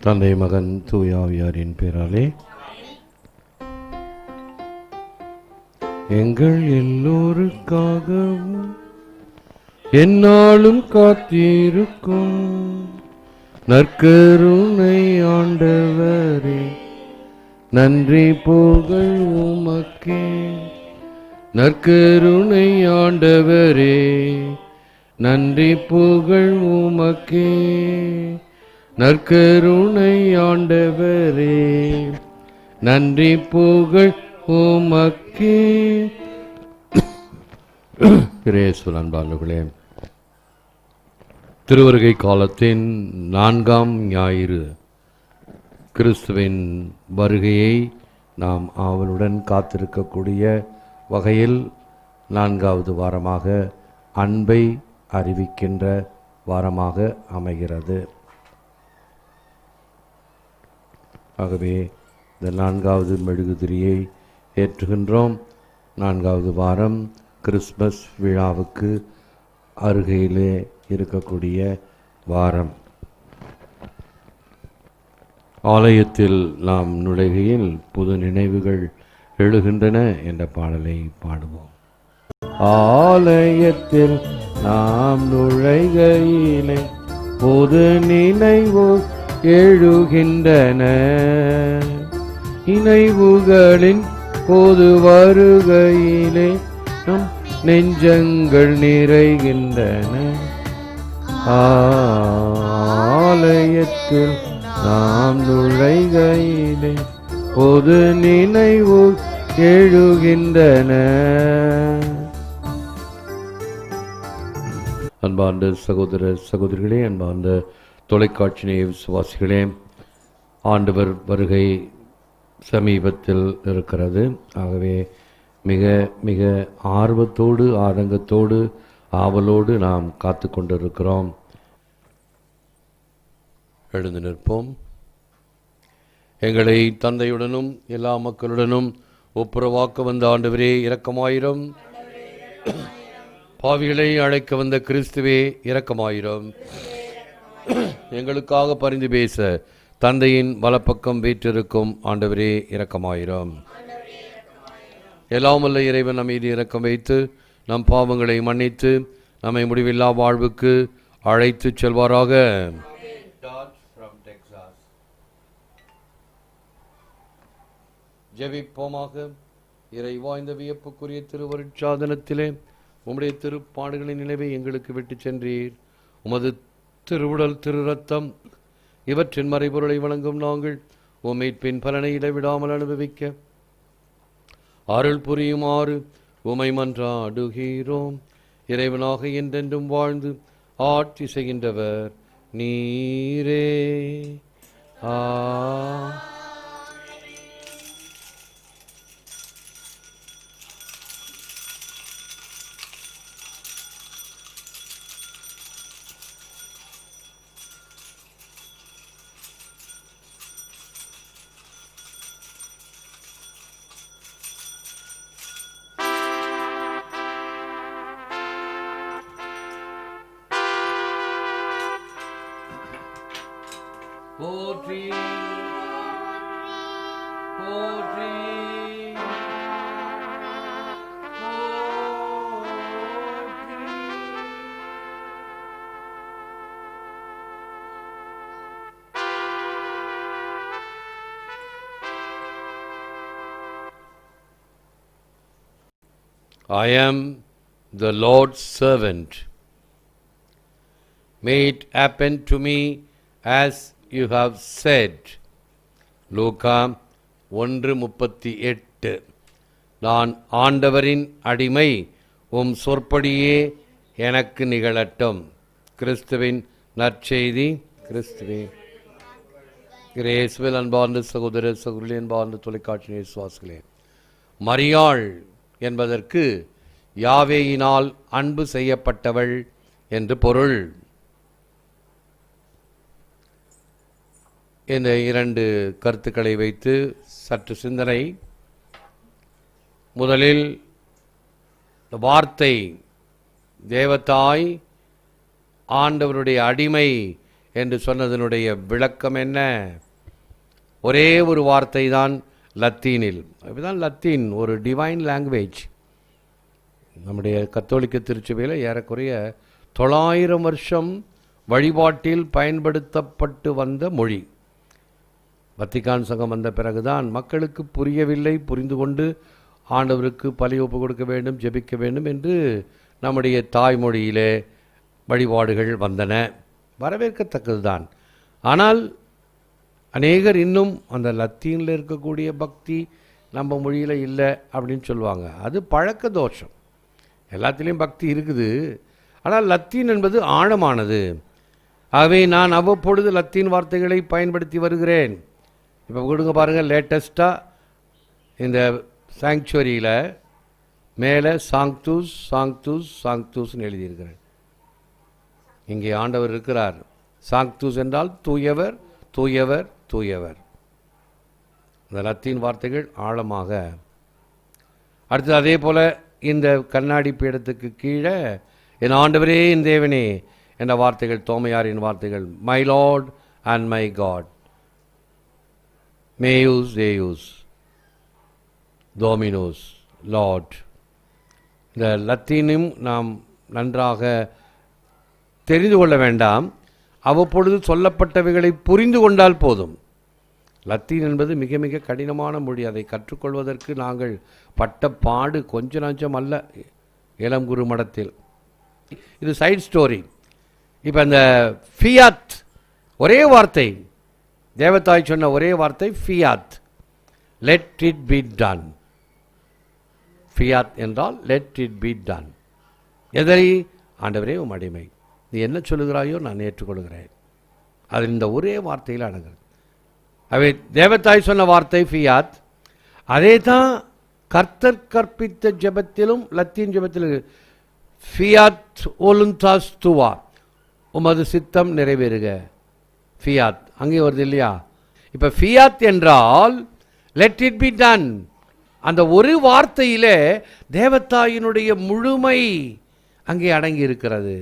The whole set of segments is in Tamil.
தந்தை மகன் தூய ஆவியாரின் பேராலே எங்கள் எல்லோருக்காகவும் எந்நாளும் காத்திருக்கும் நற்கருணை ஆண்டவரே, நன்றி புகழ் உமக்கே. நற்கருணை ஆண்டவரே, நன்றி புகழ் உமக்கே. நற்கருணை ஆண்டவரே, நன்றி புகழ் உமக்கே. கிரேசுவல் அன்பாளர்களே, திருவருகை காலத்தின் 4ஆம் ஞாயிறு கிறிஸ்துவின் வருகையை நாம் ஆவலுடன் காத்திருக்கக்கூடிய வகையில் 4வது வாரமாக அன்பை அறிவிக்கின்ற வாரமாக அமைகிறது. ஆகவே இந்த 4வது மெழுகுதிரியை ஏற்றுகின்றோம். 4வது வாரம் கிறிஸ்மஸ் விழாவுக்கு அருகையிலே இருக்கக்கூடிய வாரம். ஆலயத்தில் நாம் நுழைகையில் புது நினைவுகள் எழுகின்றன என்ற பாடலை பாடுவோம். ஆலயத்தில் நாம் நுழைகையிலே புது நினைவு எழுகின்றன, நினைவுகளின் பொது வருகையிலே நம் நெஞ்சங்கள் நிறைகின்றன. ஆலயத்தில் நாம் நுழைகையிலே பொது நினைவு எழுகின்றன. அன்பார்ந்த சகோதர சகோதரிகளே, அன்பார்ந்த தொலைக்காட்சி நேய விசுவாசிகளே, ஆண்டவர் வருகை சமீபத்தில் இருக்கிறது. ஆகவே மிக மிக ஆர்வத்தோடு ஆதங்கத்தோடு ஆவலோடு நாம் காத்து கொண்டிருக்கிறோம். எழுந்து நிற்போம். எங்களை தந்தையுடனும் எல்லா மக்களுடனும் ஒப்புரவாக்க வந்த ஆண்டவரே இரக்கமாயிரம். பாவிகளை அழைக்க வந்த கிறிஸ்துவே இரக்கமாயிரம். எங்களுக்காக பரிந்து பேச தந்தையின் வலப்பக்கம் வீற்றிருக்கும் ஆண்டவரே இரக்கமாயிரம். எல்லாமல்ல இறைவன் நம் மீது இரக்கம் வைத்து நம் பாவங்களை மன்னித்து நம்மை முடிவில்லா வாழ்வுக்கு அழைத்து செல்வாராக. ஜெபிப்போமாக. இறைவா, இந்த வியப்புக்குரிய திருவருட்சாதனத்திலே உம்முடைய திருப்பாடுகளின் நினைவை எங்களுக்கு விட்டு சென்றீர். உமது திருவுடல் திரு ரத்தம் இவற்றின் மறைபொருளை வழங்கும் நாங்கள் உம்மைப்பின் பலனை இடைவிடாமல் அனுபவிக்க அருள் புரியுமாறு உமை மன்றாடுகிறோம். இறைவனாக என்றென்றும் வாழ்ந்து ஆட்சி செய்கின்றவர் நீரே. போற்றி போற்றி I am the Lord's servant. May it happen to me as you have said. லூக்கா 1:38. நான் ஆண்டவரின் அடிமை, உம் சொற்படியே எனக்கு நிகழட்டும். கிறிஸ்துவின் நற்செய்தி. கிறிஸ்துவே கிரேஸ்வில் அன்பார்ந்த சகோதர சகோதரி, அன்பார்ந்த தொலைக்காட்சி விசுவாசிகளே, மரியாள் என்பதற்கு யாவேயினால் அன்பு செய்யப்பட்டவள் என்று பொருள். இந்த 2 கருத்துக்களை வைத்து சற்று சிந்தனை. முதலில் வார்த்தை தேவதாய் ஆண்டவருடைய அடிமை என்று சொன்னதனுடைய விளக்கம் என்ன? ஒரே ஒரு வார்த்தை தான் லத்தீனில். இதுதான் லத்தீன், ஒரு டிவைன் லாங்குவேஜ். நம்முடைய கத்தோலிக்க திருச்சபையில் ஏறக்குறைய 900 வருஷம் வழிபாட்டில் பயன்படுத்தப்பட்டு வந்த மொழி. வத்திக்கான் சங்கம் வந்த பிறகுதான் மக்களுக்கு புரியவில்லை, புரிந்து கொண்டு ஆண்டவருக்கு பலி ஒப்பு கொடுக்க வேண்டும், ஜெபிக்க வேண்டும் என்று நம்முடைய தாய்மொழியிலே வழிபாடுகள் வந்தன. வரவேற்கத்தக்கது தான். ஆனால் அநேகர் இன்னும் அந்த லத்தீனில் இருக்கக்கூடிய பக்தி நம்ம மொழியில் இல்லை அப்படின்னு சொல்லுவாங்க. அது பழக்க தோஷம். எல்லாத்துலேயும் பக்தி இருக்குது, ஆனால் லத்தீன் என்பது ஆழமானது. ஆகவே நான் அவ்வப்பொழுது லத்தீன் வார்த்தைகளை பயன்படுத்தி வருகிறேன். இப்போ கொடுங்க பாருங்கள், லேட்டஸ்ட்டாக இந்த சாங்சுவரியில் மேலே சாங்க்தூஸ் சாங்க்தூஸ் சாங்க்தூஸ்ன்னு எழுதியிருக்கிறேன். இங்கே ஆண்டவர் இருக்கிறார். சாங்க்தூஸ் என்றால் தூயவர், தூயவர், தூயவர். இந்த லத்தீன் வார்த்தைகள் ஆழமாக. அடுத்து அதே போல் இந்த கண்ணாடி பீடத்துக்கு கீழே என் ஆண்டவரே என் தேவனே என்ற வார்த்தைகள் தோமையாரின் வார்த்தைகள். My Lord and my God, மேயூஸ் தேயூஸ் டோமினோஸ் லார்ட். இந்த லத்தீனும் நாம் நன்றாக தெரிந்து கொள்ள வேண்டாம், அவ்வப்பொழுது சொல்லப்பட்டவைகளை புரிந்து கொண்டால் போதும். லத்தீன் என்பது மிக மிக கடினமான மொழி. அதை கற்றுக்கொள்வதற்கு நாங்கள் பட்ட பாடு கொஞ்ச நஞ்சம் அல்ல இளங்குரு மடத்தில். இது சைட் ஸ்டோரி. இப்போ இந்த ஃபியாத், ஒரே வார்த்தை, தேவதாய் சொன்ன ஒரே வார்த்தை ஃபியாத், லெட் இட் பி டன். ஃபியாத் என்றால் லெட் இட் பி டன். எதை? ஆண்டவரே உம் அடிமை, நீ என்ன சொல்லுகிறாயோ நான் ஏற்றுக்கொள்கிறேன். அது இந்த ஒரே வார்த்தையில் அடங்குறது. அவை தேவதாய் சொன்ன வார்த்தை ஃபியாத். அதே தான் கர்த்தர் கற்பித்த ஜெபத்திலும் லத்தீன் ஜெபத்திலும் ஃபியாத் ஒலுந்தாஸ் துவா, உமது சித்தம் நிறைவேறுக. ஃபியாத் அங்கே வருது இல்லையா? இப்போ ஃபியாத் என்றால் லெட் இட் பி டன். அந்த ஒரு வார்த்தையிலே தேவதாயினுடைய முழுமை அங்கே அடங்கி இருக்கிறது.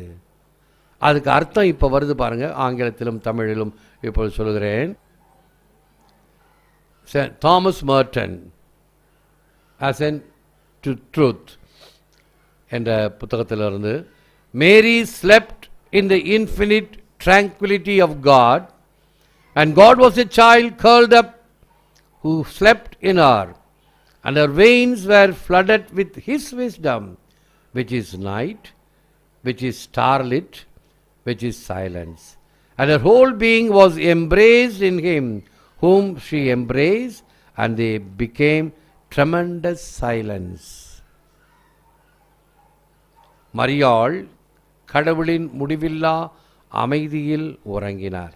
அதுக்கு அர்த்தம் இப்போ வருது பாருங்க, ஆங்கிலத்திலும் தமிழிலும் இப்போது சொல்கிறேன். Thomas Merton Ascent to Truth என்ற புத்தகத்திலிருந்து, Mary slept in the infinite tranquility of God, and God was a child curled up who slept in her, and her veins were flooded with his wisdom, which is night, which is starlit, which is silence, and her whole being was embraced in him whom she embraced, and they became tremendous silence. மரியாள் கடவுளின் முடிவில்லா அமைதியில் உறங்கினார்.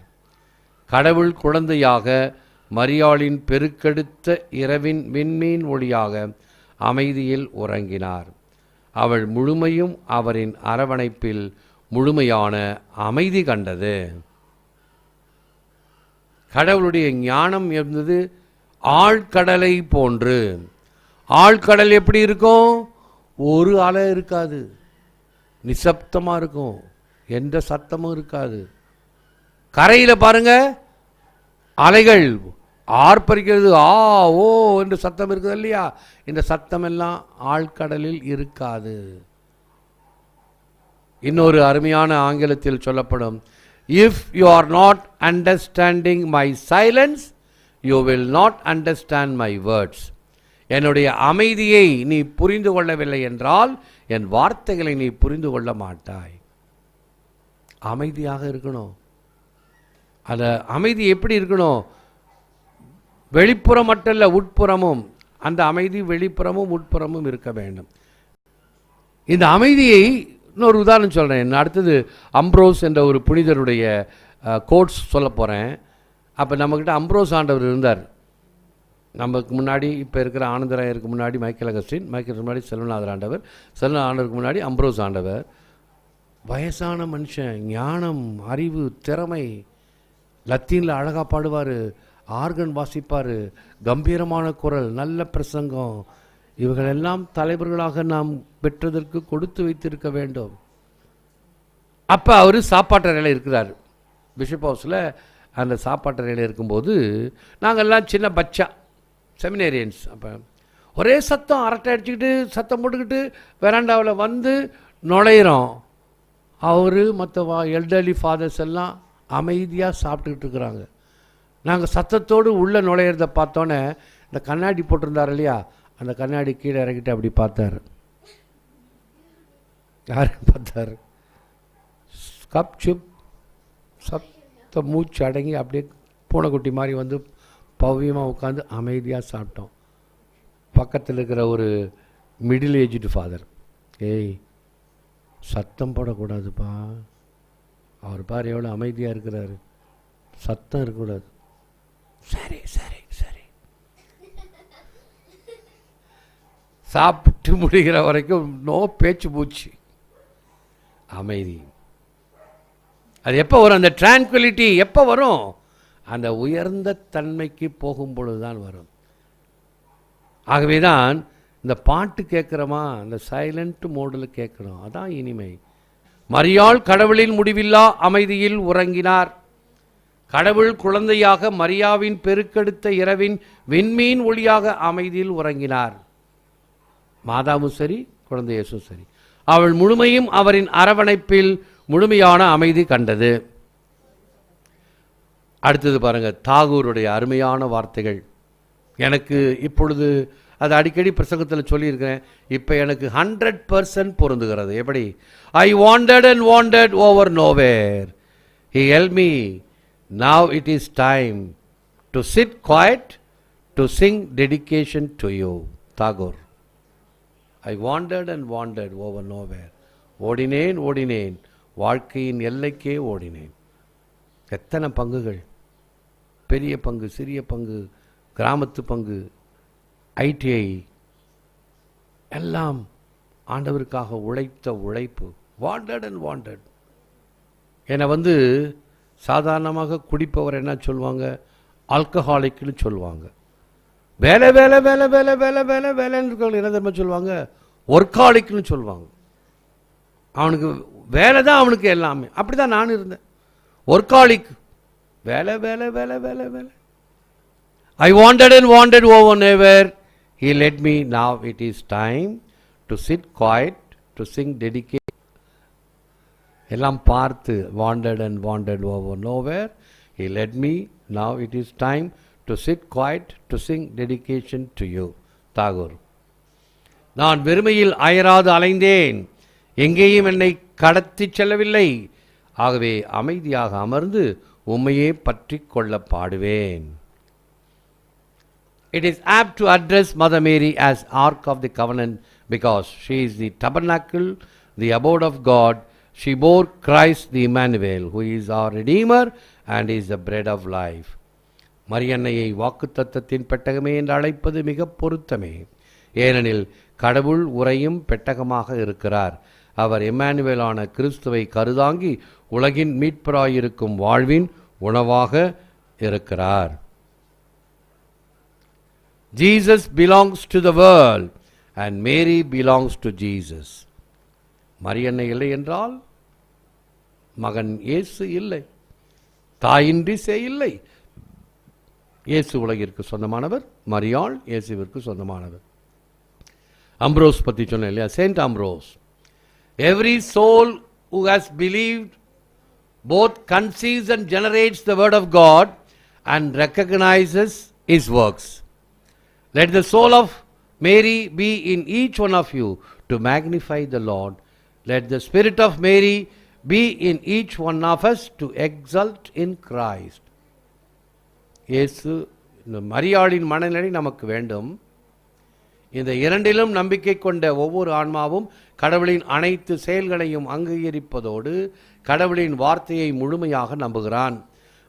கடவுள் குழந்தையாக மரியாளின் பெருக்கெடுத்த இரவின் விண்மீன் ஒளியாக அமைதியில் உறங்கினார். அவள் முழுமையும் அவரின் அரவணைப்பில் முழுமையான அமைதி கண்டது. கடவுளுடைய ஞானம் என்பது ஆழ்கடலை போன்று. ஆழ்கடல் எப்படி இருக்கும்? ஒரு அலை இருக்காது, நிசப்தமாக இருக்கும், எந்த சத்தமும் இருக்காது. கரையில் பாருங்க, அலைகள் ஆர்ப்பரிக்கிறது, ஆ ஓ என்று சத்தம் இருக்குது இல்லையா? இந்த சத்தம் எல்லாம் ஆழ்கடலில் இருக்காது. இன்னொரு அருமையான ஆங்கிலத்தில் சொல்லப்படும், if you are not understanding my silence you will not understand my words. என்னுடைய அமைதியை நீ புரிந்து கொள்ளவில்லை என்றால் என் வார்த்தைகளை நீ புரிந்து கொள்ள மாட்டாய். அமைதியாக இருக்கணும். அந்த அமைதி எப்படி இருக்கணும்? வெளிப்புறம் மட்டுமல்ல, உட்புறமும். அந்த அமைதி வெளிப்புறமும் உட்புறமும் இருக்க வேண்டும். இந்த அமைதியை இன்னொரு உதாரணம் சொல்கிறேன். அடுத்தது அம்ப்ரோஸ் என்ற ஒரு புனிதருடைய கோட்ஸ் சொல்ல போகிறேன். அப்போ நம்மக்கிட்ட அம்ப்ரோஸ் ஆண்டவர் இருந்தார். நமக்கு முன்னாடி இப்போ இருக்கிற ஆனந்தராயருக்கு முன்னாடி மைக்கேல் அகஸ்டின், மைக்கேல் முன்னாடி செல்வநாதர் ஆண்டவர், செல்வநாதர் ஆண்டவருக்கு முன்னாடி அம்ப்ரோஸ் ஆண்டவர். வயசான மனுஷன், ஞானம், அறிவு, திறமை, லத்தீனில் அழகாக பாடுவார், ஆர்கன் வாசிப்பார், கம்பீரமான குரல், நல்ல பிரசங்கம். இவர்களெல்லாம் தலைவர்களாக நாம் பெற்றதற்கு கொடுத்து வைத்திருக்க வேண்டும். அப்போ அவர் சாப்பாட்டறையில் இருக்கிறார். பிஷப் ஹவுஸில் அந்த சாப்பாட்டறையில் இருக்கும்போது நாங்கள்லாம் சின்ன பச்சா செமினேரியன்ஸ். அப்போ ஒரே சத்தம், அரட்டை அடிச்சுக்கிட்டு சத்தம் போட்டுக்கிட்டு வெராண்டாவில் வந்து நுழையிறோம். அவர் மற்ற எல்டர்லி ஃபாதர்ஸ் எல்லாம் அமைதியாக சாப்பிட்டுக்கிட்டு இருக்கிறாங்க. நாங்கள் சத்தத்தோடு உள்ளே நுழையிறத பார்த்தோன்னே இந்த கண்ணாடி போட்டிருந்தார் இல்லையா, அந்த கண்ணாடி கீழே இறக்கிட்டு அப்படி பார்த்தார். யாருன்னு பார்த்தார்? கப் சுப் சத்த மூச்சு அடங்கி அப்படியே பூனைக்குட்டி மாதிரி வந்து பவ்யமாக உட்காந்து அமைதியாக சாப்பிட்டோம். பக்கத்தில் இருக்கிற ஒரு மிடில் ஏஜ்டு ஃபாதர், ஏய் சத்தம் போடக்கூடாதுப்பா, அவர் பாரு எவ்வளோ அமைதியாக இருக்கிறாரு, சத்தம் இருக்கக்கூடாது. சரி சரி சரி. சாப்பிட்டு முடிகிற வரைக்கும் நோ பேச்சு மூச்சு, அமைதி. அது எப்போ வரும்? அந்த ட்ரான்குவிலிட்டி எப்போ வரும்? அந்த உயர்ந்த தன்மைக்கு போகும் பொழுது தான் வரும். ஆகவே தான் இந்த பாட்டு கேட்குறோமா, அந்த சைலண்ட் மோடில் கேட்குறோம், அதான் இனிமை. மரியாள் கடவுளின் முடிவில்லா அமைதியில் உறங்கினார். கடவுள் குழந்தையாக மரியாவின் பெருக்கெடுத்த இரவின் விண்மீன் ஒளியாக அமைதியில் உறங்கினார். மாதாவும் சரி, குழந்தை இயேசுவும் சரி, அவள் முழுமையும் அவரின் அரவணைப்பில் முழுமையான அமைதி கண்டது. அடுத்தது பாருங்க, தாகூருடைய அருமையான வார்த்தைகள். எனக்கு இப்பொழுது அது அடிக்கடி பிரசங்கத்தில் சொல்லியிருக்கிறேன், இப்போ எனக்கு 100% பொருந்துகிறது. எப்படி? I wanted and wanted over nowhere, he help me, now it is time to sit quiet to sing dedication to you. Tagore. I wanted and wanted over nowhere, ஓடினேன் ஓடினேன் வாழ்க்கையின் எல்லைக்கே ஓடினேன். எத்தனை பங்குகள், பெரிய பங்கு, சிறிய பங்கு, கிராமத்து பங்கு, ஐடிஐ, எல்லாம் ஆண்டவருக்காக உழைத்த உழைப்பு. Wanted and wanted. என்னை வந்து சாதாரணமாக குடிப்பவர் என்ன சொல்லுவாங்க? ஆல்கஹாலிக்னு சொல்லுவாங்க. வேலை வேலை வேலை வேலை வேலை வேலை வேலைன்னு இருக்கவங்க என்ன தெரியுமா சொல்லுவாங்க? ஒர்க்காலிக்னு சொல்லுவாங்க. அவனுக்கு வேலை தான் அவனுக்கு எல்லாமே. அப்படி தான் நான் இருந்தேன், ஒர்க்காலிக். வேலை வேலை வேலை வேலை வேலை. I wanted and wanted over never. He led me. Now it is time to sit quiet, to sing dedication. எல்லாம் பார்த்து, wanted and wanted over nowhere. He led me. Now it is time to sit quiet, to sing dedication to you. Tagore. நான் வெறுமையில் அயராது அலைந்தேன், எங்கேயும் என்னை கடத்தி செல்லவில்லை. ஆகவே அமைதியாக அமர்ந்து உம்மையே பற்றி கொள்ள பாடுவேன். It is apt to address Mother Mary as Ark of the Covenant because she is the tabernacle, the abode of God. She bore Christ the Emmanuel, who is our Redeemer and is the bread of life. மரியன்னையை வாக்குத்தத்தத்தின் பெட்டகமே என்று அழைப்பது மிக பொருத்தமே. ஏனெனில் கடவுள் உறையும் பெட்டகமாக இருக்கிறார். அவர் எம்மானுவேலான கிறிஸ்துவை கருதாங்கி உலகின் மீட்பராயிருக்கும் வாழ்வின் உணவாக இருக்கிறார். Jesus belongs to the world and Mary belongs to Jesus. மரியன்னை இல்லை என்றால் மகன் இயேசு இல்லை, தாயின்றி இல்லை. இயேசு உலகிற்கு சொந்தமானவர், மரியாள் இயேசுவிற்கு சொந்தமானவர். அம்ப்ரோஸ் பற்றி சொன்னேன் இல்லையா? Saint Ambrose. Every soul who has believed both conceives and generates the word of God and recognizes his works. Let the soul of Mary be in each one of you to magnify the Lord. Let the spirit of Mary be in each one of us to exult in Christ. இயேசு, இந்த மரியாளின் மனநிலை நமக்கு வேண்டும். இந்த இரண்டிலும் நம்பிக்கை கொண்ட ஒவ்வொரு ஆன்மாவும் கடவுளின் அனைத்து செயல்களையும் அங்கீகரிப்பதோடு கடவுளின் வார்த்தையை முழுமையாக நம்புகிறான்.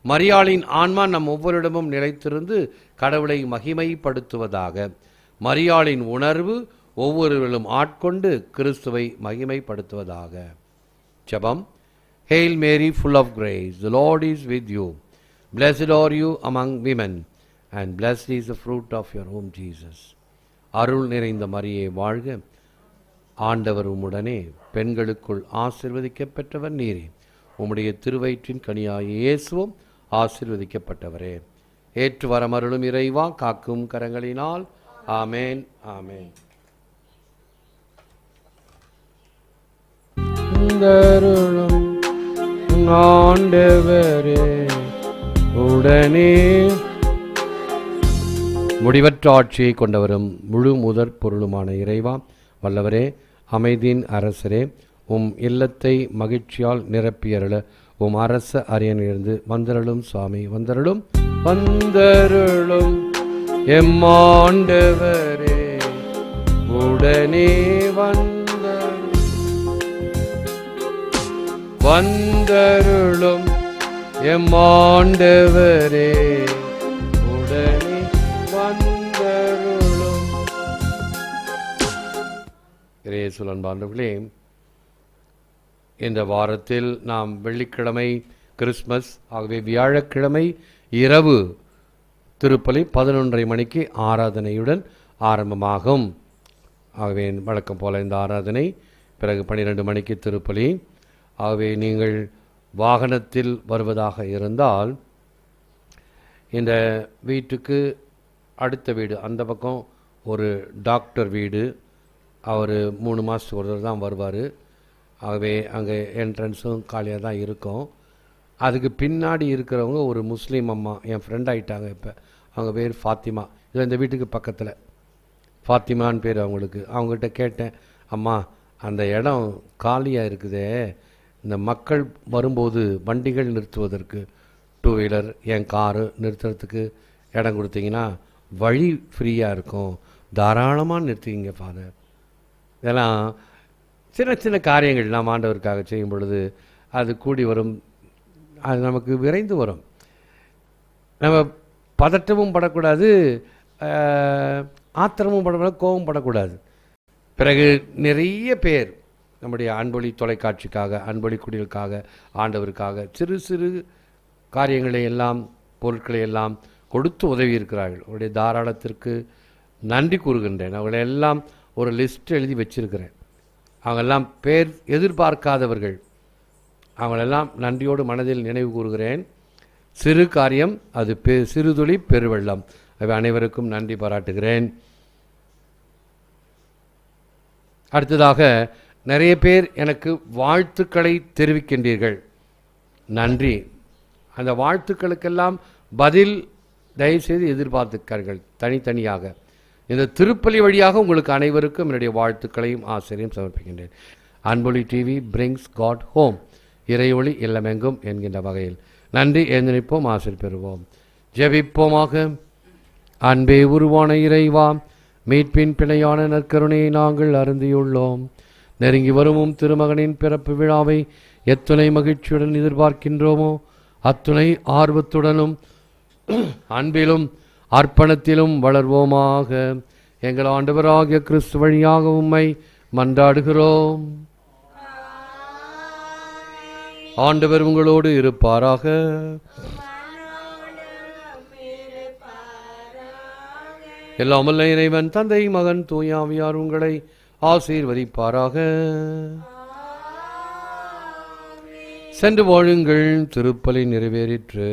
மரியாளின் ஆன்மா நம் ஒவ்வொருடமும் நிலைத்திருந்து கடவுளை மகிமைப்படுத்துவதாக. மரியாளின் உணர்வு ஒவ்வொருவரும் ஆட்கொண்டு கிறிஸ்துவை மகிமைப்படுத்துவதாக. ஜெபம். Hail Mary, full of grace, the Lord is with you. Blessed are you among women, and blessed is the fruit of your womb, Jesus. அருள் நிறைந்த மரியே வாழ்க, ஆண்டவர் உம்முடனே, பெண்களுக்குள் ஆசீர்வதிக்கப்பட்டவர் நீரே. உம்முடைய திருவயிற்றின் கனியாகிய இயேசுவும் ஆசீர்வதிக்கப்பட்டவரே. ஏற்று வரமருளும் இறைவா, காக்கும் கரங்களினால். ஆமேன், ஆமேன். ஆண்டவரே உடனே முடிவற்ற ஆட்சியை கொண்டவரும் முழு முதற் பொருளுமான இறைவா, வல்லவரே, அமைதியின் அரசரே, உம் இல்லத்தை மகிழ்ச்சியால் நிரப்பியருள உம் அரச அரியணையிலிருந்து வந்தருளும் சுவாமி, வந்தருளும் வந்தருளும் எம்மாண்டவரே உடனே வந்தருளும் எம்மாண்டவரே உடனே வந்தருளும். இயேசுவின் அன்பார்ந்தவர்களே, இந்த வாரத்தில் நாம் வெள்ளிக்கிழமை கிறிஸ்மஸ், ஆகவே வியாழக்கிழமை இரவு திருப்பலி 11:30 மணிக்கு ஆராதனையுடன் ஆரம்பமாகும். ஆகவே வழக்கம் போல இந்த ஆராதனை, பிறகு 12 மணிக்கு திருப்பலி. ஆகவே நீங்கள் வாகனத்தில் வருவதாக இருந்தால் இந்த வீட்டுக்கு அடுத்த வீடு, அந்த பக்கம் ஒரு டாக்டர் வீடு, அவர் 3 மாதத்துக்கு ஒரு தடவை தான் வருவார். ஆகவே அங்கே என்ட்ரன்ஸும் காலியாக தான் இருக்கும். அதுக்கு பின்னாடி இருக்கிறவங்க ஒரு முஸ்லீம் அம்மா, என் ஃப்ரெண்ட் ஆகிட்டாங்க இப்போ. அவங்க பேர் ஃபாத்திமா. இது இந்த வீட்டுக்கு பக்கத்தில் ஃபாத்திமான்னு பேர் அவங்களுக்கு. அவங்ககிட்ட கேட்டேன், அம்மா அந்த இடம் காலியாக இருக்குதே, இந்த மக்கள் வரும்போது வண்டிகள் நிறுத்துவதற்கு, 2 வீலர் என் காரு நிறுத்துறதுக்கு இடம் கொடுத்தீங்கன்னா வழி ஃப்ரீயாக இருக்கும், தாராளமாக நிறுத்திக்கிங்க ஃபாதர். இதெல்லாம் சின்ன சின்ன காரியங்கள் நாம் ஆண்டவருக்காக செய்யும் பொழுது அது கூடி வரும், அது நமக்கு விரைந்து வரும். நம்ம பதட்டமும் படக்கூடாது, ஆத்திரமும் படக்கூடாது, கோபம் படக்கூடாது. பிறகு நிறைய பேர் நம்முடைய அன்பொழி தொலைக்காட்சிக்காக, அன்பொழி குடிகளுக்காக, ஆண்டவருக்காக சிறு சிறு காரியங்களை எல்லாம், பொருட்களை எல்லாம் கொடுத்து உதவி இருக்கிறார்கள். அவருடைய தாராளத்திற்கு நன்றி கூறுகின்றேன். அவங்களை எல்லாம் ஒரு லிஸ்ட் எழுதி வச்சிருக்கிறேன். அவங்கெல்லாம் பேர் எதிர்பார்க்காதவர்கள். அவங்களெல்லாம் நன்றியோடு மனதில் நினைவு கூறுகிறேன். சிறு காரியம் அது சிறுதுளி பெருவெள்ளம். அவை அனைவருக்கும் நன்றி பாராட்டுகிறேன். அடுத்ததாக நிறைய பேர் எனக்கு வாழ்த்துக்களை தெரிவிக்கின்றீர்கள், நன்றி. அந்த வாழ்த்துக்களுக்கெல்லாம் பதில் தயவுசெய்து எதிர்பார்த்துக்கிறார்கள் தனித்தனியாக. இந்த திருப்பலி வழியாக உங்களுக்கு அனைவருக்கும் என்னுடைய வாழ்த்துக்களையும் ஆசிரியம் சமர்ப்பிக்கின்றேன். அன்பொழி டிவி பிரிங்ஸ் காட் ஹோம், இறையொளி இல்லமெங்கும் என்கின்ற வகையில் நன்றி எழுந்திருப்போம், ஆசிர் பெறுவோம். ஜெபிப்போமாக. அன்பே உருவான இறைவா, மீட்பின் பிணையான நற்கருணையை நாங்கள் அருந்தியுள்ளோம். நெருங்கி வருமும் திருமகனின் பிறப்பு விழாவை எத்துணை மகிழ்ச்சியுடன் எதிர்பார்க்கின்றோமோ அத்துணை ஆர்வத்துடனும் அன்பிலும் அர்ப்பணத்திலும் வளர்வோமாக. எங்கள் ஆண்டவராகிய கிறிஸ்து வழியாக உம்மை மன்றாடுகிறோம். ஆண்டவர் உங்களோடு இருப்பாராக. எல்லாம் வல்ல இறைவன் தந்தை, மகன், தூய ஆவியார் உங்களை ஆசீர்வதிப்பாராக. சென்று வாழுங்கள், திருப்பலி நிறைவேறிற்று.